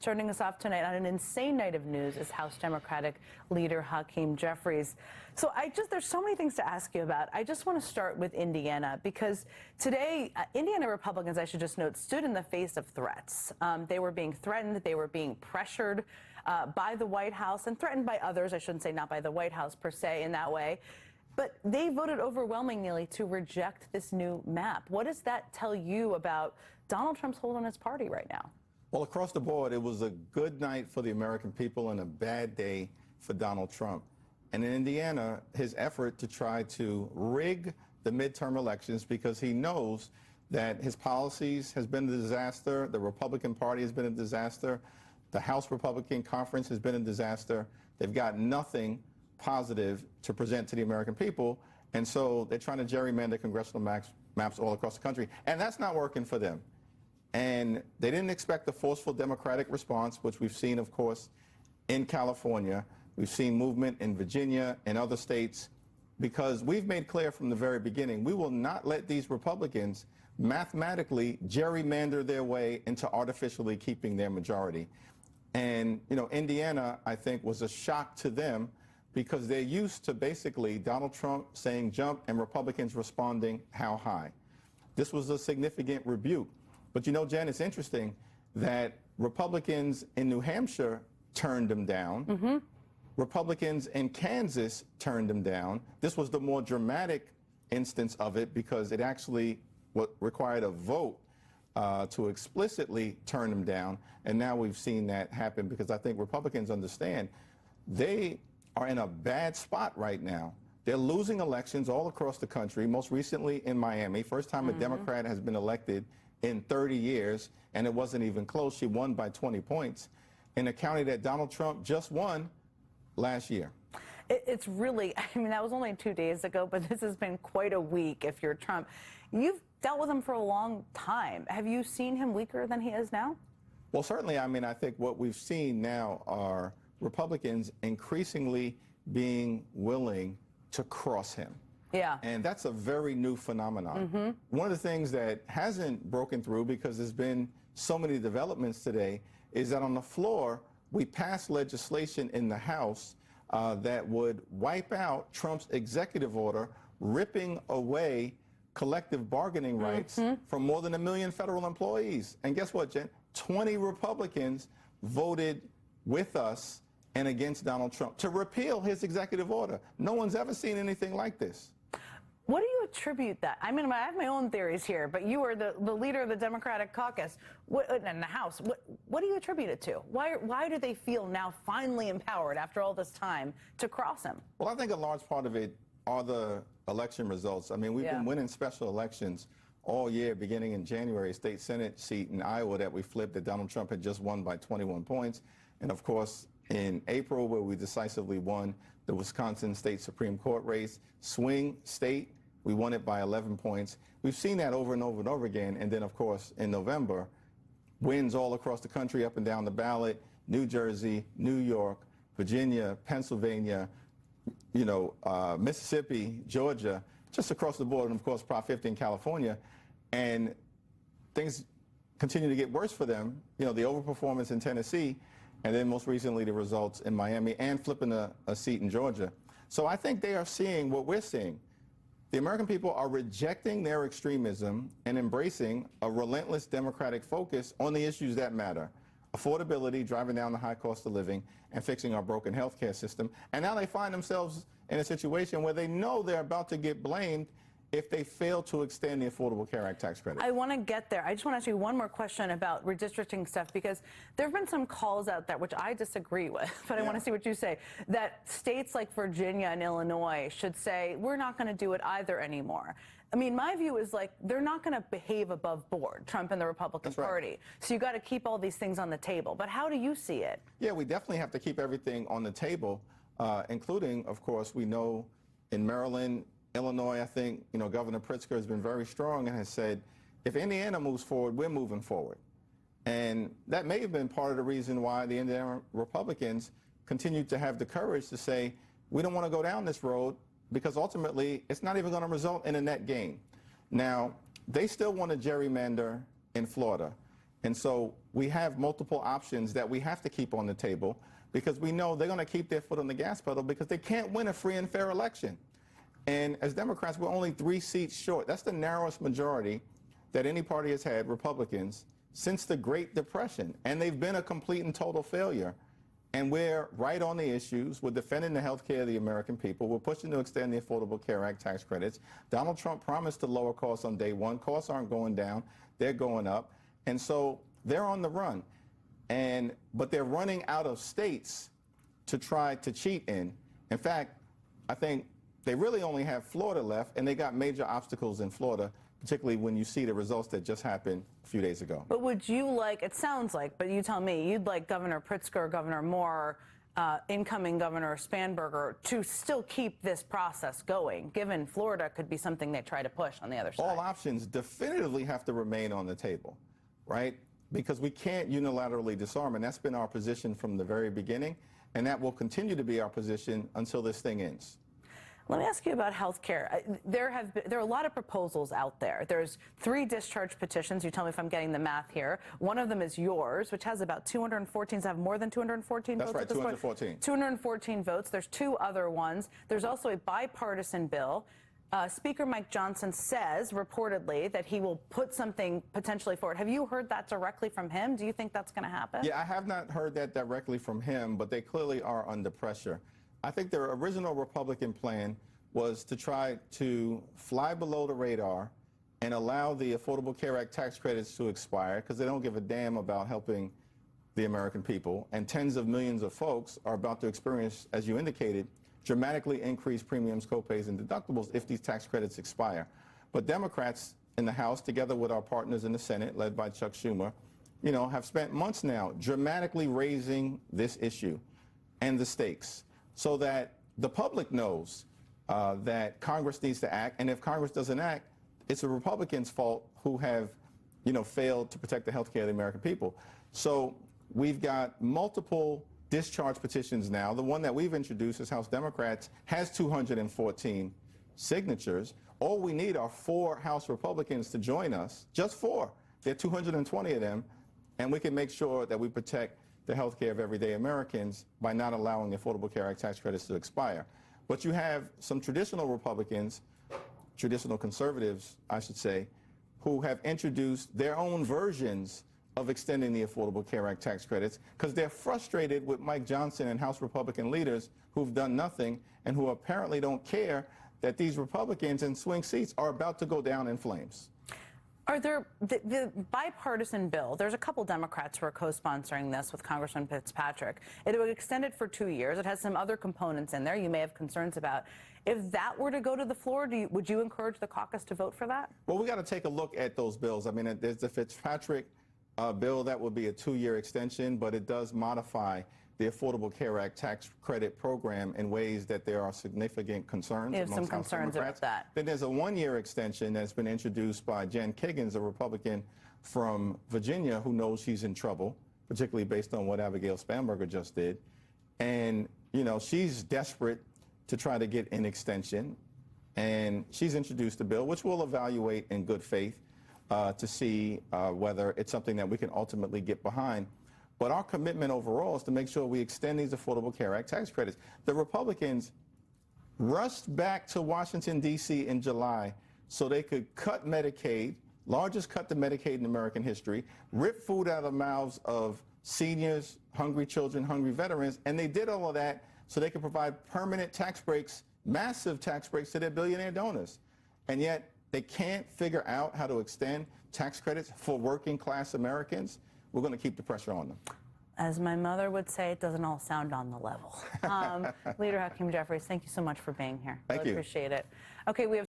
Starting us off tonight on an insane night of news is House Democratic leader Hakeem Jeffries. So there's so many things to ask you about. I just want to start with Indiana because today, Indiana Republicans, I should just note, stood in the face of threats. They were being threatened, they were being pressured by the White House and threatened by others. I shouldn't say not by the White House per se in that way. But they voted overwhelmingly to reject this new map. What does that tell you about Donald Trump's hold on his party right now? Well, across the board, it was a good night for the American people and a bad day for Donald Trump. And in Indiana, his effort to try to rig the midterm elections because he knows that his policies has been a disaster, the Republican Party has been a disaster, the House Republican Conference has been a disaster. They've got nothing positive to present to the American people, and so they're trying to gerrymander congressional maps all across the country, and that's not working for them. And they didn't expect a forceful Democratic response, which we've seen, of course, in California. We've seen movement in Virginia and other states, because we've made clear from the very beginning, we will not let these Republicans mathematically gerrymander their way into artificially keeping their majority. And, you know, Indiana, I think, was a shock to them, because they're used to basically Donald Trump saying jump and Republicans responding how high. This was a significant rebuke. But you know, Jen, it's interesting that Republicans in New Hampshire turned him down. Republicans in Kansas turned him down. This was the more dramatic instance of it because it actually required a vote to explicitly turn him down. And now we've seen that happen because I think Republicans understand they are in a bad spot right now. They're losing elections all across the country, most recently in Miami. First time a Democrat has been elected in 30 years, and it wasn't even close. She won by 20 points in a county that Donald Trump just won last year. It's really, I mean, that was only 2 days ago, but this has been quite a week if you're Trump. You've dealt with him for a long time. Have you seen him weaker than he is now? Well, certainly. I mean, I think what we've seen now are Republicans increasingly being willing to cross him. Yeah. And that's a very new phenomenon. One of the things that hasn't broken through, because there's been so many developments today, is that on the floor, we passed legislation in the House that would wipe out Trump's executive order, ripping away collective bargaining rights from more than 1 million federal employees. And guess what, Jen? 20 Republicans voted with us and against Donald Trump to repeal his executive order. No one's ever seen anything like this. What do you attribute that? I mean, I have my own theories here, but you are the leader of the Democratic caucus in the House. What do you attribute it to? Why do they feel now finally empowered after all this time to cross him? Well, I think a large part of it are the election results. I mean, we've been winning special elections all year, beginning in January, a state Senate seat in Iowa that we flipped that Donald Trump had just won by 21 points. And of course, in April, where we decisively won the Wisconsin State Supreme Court race, swing state, we won it by 11 points. We've seen that over and over and over again. And then, of course, in November, wins all across the country, up and down the ballot, New Jersey, New York, Virginia, Pennsylvania, you know, Mississippi, Georgia, just across the board, and of course, Prop 50 in California. And things continue to get worse for them. You know, the overperformance in Tennessee, and then most recently the results in Miami and flipping a seat in Georgia. So I think they are seeing what we're seeing. The American people are rejecting their extremism and embracing a relentless Democratic focus on the issues that matter. Affordability, driving down the high cost of living, and fixing our broken healthcare system. And now they find themselves in a situation where they know they're about to get blamed if they fail to extend the Affordable Care Act tax credit. I want to get there. I just want to ask you one more question about redistricting stuff, because there have been some calls out there, which I disagree with, but I want to see what you say, that states like Virginia and Illinois should say, we're not going to do it either anymore. I mean, my view is like, they're not going to behave above board, Trump and the Republican Party. So you got to keep all these things on the table. But how do you see it? Yeah, we definitely have to keep everything on the table, including, of course, we know in Maryland, Illinois, I think, you know, Governor Pritzker has been very strong and has said, if Indiana moves forward, we're moving forward. And that may have been part of the reason why the Indiana Republicans continued to have the courage to say, we don't want to go down this road, because ultimately it's not even going to result in a net gain. Now, they still want to gerrymander in Florida. And so we have multiple options that we have to keep on the table because we know they're going to keep their foot on the gas pedal because they can't win a free and fair election. And as Democrats, we're only 3 seats short. That's the narrowest majority that any party has had, Republicans, since the Great Depression. And they've been a complete and total failure. And we're right on the issues. We're defending the health care of the American people. We're pushing to extend the Affordable Care Act tax credits. Donald Trump promised to lower costs on day one. Costs aren't going down. They're going up. And so they're on the run. But they're running out of states to try to cheat in. In fact, I think they really only have Florida left, and they got major obstacles in Florida, particularly when you see the results that just happened a few days ago. But would you like, it sounds like, but you tell me, you'd like Governor Pritzker, Governor Moore, incoming Governor Spanberger to still keep this process going, given Florida could be something they try to push on the other side? All options definitively have to remain on the table, right? Because we can't unilaterally disarm, and that's been our position from the very beginning, and that will continue to be our position until this thing ends. Let me ask you about health care. There are a lot of proposals out there. There's 3 discharge petitions. You tell me if I'm getting the math here. One of them is yours, which has about 214. Does it have more than 214 votes? That's right, 214. 214 votes. There's 2 other ones. There's also a bipartisan bill. Speaker Mike Johnson says, reportedly, that he will put something potentially forward. Have you heard that directly from him? Do you think that's going to happen? Yeah, I have not heard that directly from him, but they clearly are under pressure. I think their original Republican plan was to try to fly below the radar and allow the Affordable Care Act tax credits to expire because they don't give a damn about helping the American people. And tens of millions of folks are about to experience, as you indicated, dramatically increased premiums, copays, and deductibles if these tax credits expire. But Democrats in the House, together with our partners in the Senate, led by Chuck Schumer, have spent months now dramatically raising this issue and the stakes, so that the public knows that Congress needs to act, and if Congress doesn't act, it's the Republicans' fault who have, failed to protect the health care of the American people. So we've got multiple discharge petitions now. The one that we've introduced as House Democrats has 214 signatures. All we need are 4 House Republicans to join us, just 4. There are 220 of them, and we can make sure that we protect the health care of everyday Americans by not allowing the Affordable Care Act tax credits to expire. But you have some traditional Republicans, traditional conservatives, I should say, who have introduced their own versions of extending the Affordable Care Act tax credits because they're frustrated with Mike Johnson and House Republican leaders who've done nothing and who apparently don't care that these Republicans in swing seats are about to go down in flames. Are there the bipartisan bill? There's a couple Democrats who are co-sponsoring this with Congressman Fitzpatrick. It would extend it for 2 years. It has some other components in there you may have concerns about. If that were to go to the floor, would you encourage the caucus to vote for that? Well, we got to take a look at those bills. I mean, there's the Fitzpatrick bill that would be a 2-year extension, but it does modify the Affordable Care Act tax credit program in ways that there are significant concerns. You have some concerns about that. Then there's a 1-year extension that's been introduced by Jen Kiggans, a Republican from Virginia who knows she's in trouble, particularly based on what Abigail Spanberger just did. And, she's desperate to try to get an extension. And she's introduced a bill, which we'll evaluate in good faith to see whether it's something that we can ultimately get behind. But our commitment overall is to make sure we extend these Affordable Care Act tax credits. The Republicans rushed back to Washington, D.C. in July so they could cut Medicaid, largest cut to Medicaid in American history, rip food out of the mouths of seniors, hungry children, hungry veterans, and they did all of that so they could provide permanent tax breaks, massive tax breaks to their billionaire donors. And yet they can't figure out how to extend tax credits for working class Americans. We're going to keep the pressure on them. As my mother would say, it doesn't all sound on the level. Leader Hakeem Jeffries, thank you so much for being here. Thank you. Appreciate it. Okay, we have